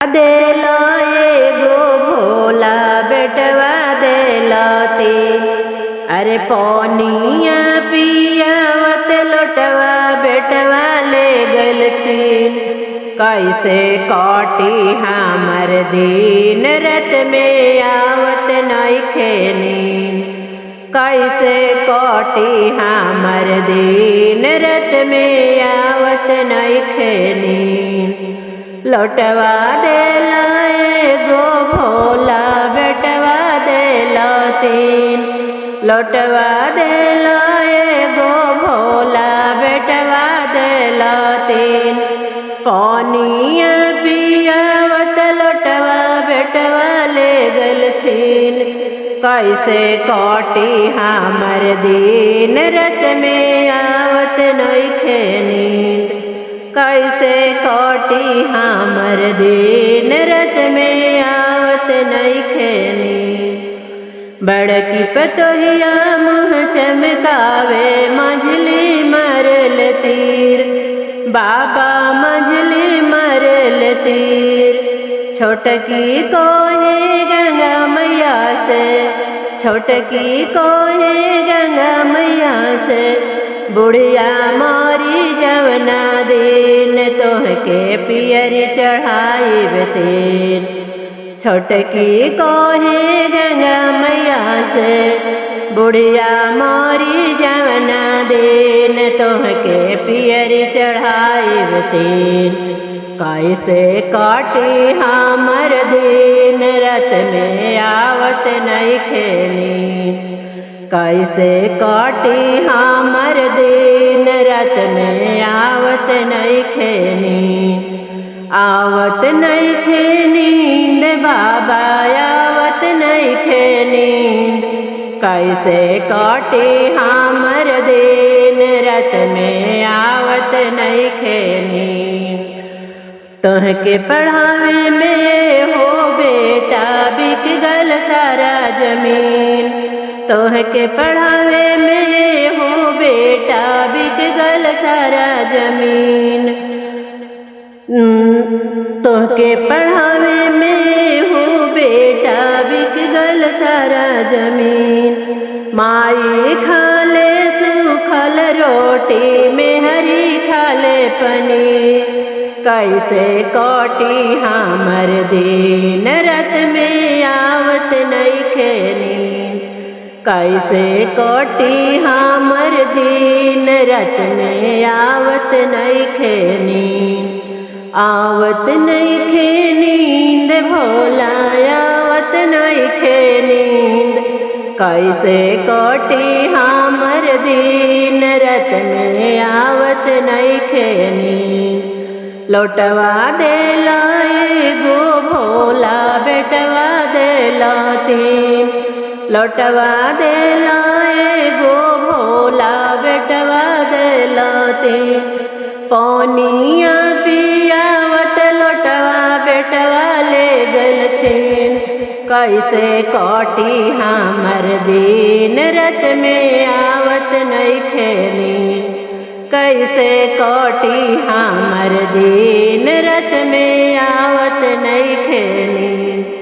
देला एगो भोला बेटवा देलती। अरे पनिया पियावत लोटवा बेटवा ले गलखिन। कैसे काटी हमर दिन रत में आवत नइखे नींद। कैसे काटी हमर दिन रत में आवत नइखे नींद। लौटवा देला एगो भोला बेटवा देलतीन। लौटवा देला एगो भोला बेटवा देलतीन। पनिया पियावत लोटवा बेटवा ले गलखिन। कैसे काटी हमर दिन रत में आवत नइखे नींद। कैसे काटी हमर दिन रत में आवत नइखे नींद। बड़की पतोहिया मुँह चमकावे मझली मरल तीर। बाबा मझली मरल तीर। छोटकी कोहे गंगा मैया से। छोटकी कोहे गंगा मैया से। बुढ़िया मोरी जवना दिन तोहके पियरी चढ़ाई तेन। छोटकी कोहे गंगा मैया से। बुढ़िया मोरी जवना दिन तोहके पियरी चढ़ाई तेन। कैसे काटी हमर दिन रत में आवत नइखे नींद। कैसे काटी हमर दिन रत में आवत नइखे नींद। आवत नइखे नींद बाबा आवत नइखे नींद। कैसे काटी हमर दिन रत में आवत नइखे नींद। तोहके पढ़ावे में हो बेटा बिक गल सारा जमीन। तोहके पढ़ावे में हो बेटा बिक गल सारा जमीन। तोहके पढ़ावे में हो बेटा बिक गल सारा जमीन। माई खाले सूखल रोटी मेहरी खाले पनीर। कैसे काटी हमर दिन रत में आवत नइखे नींद। कैसे काटी हमर दिन रत में आवत नइखे नींद। आवत नइखे नींद भोला आवत नइखे नींद। कैसे काटी हमर दिन रत में आवत नइखे नींद। लौटवा देला एगो भोला बेटवा देलतीन। लौटवा देला एगो भोला बेटवा देलतीन। पनिया पियावत लोटवा बेटवा ले गलखिन। कैसे काटी हमर दिन रत में आवत नइखे नींद। कैसे काटी हमर दिन रत में आवत नइखे नींद।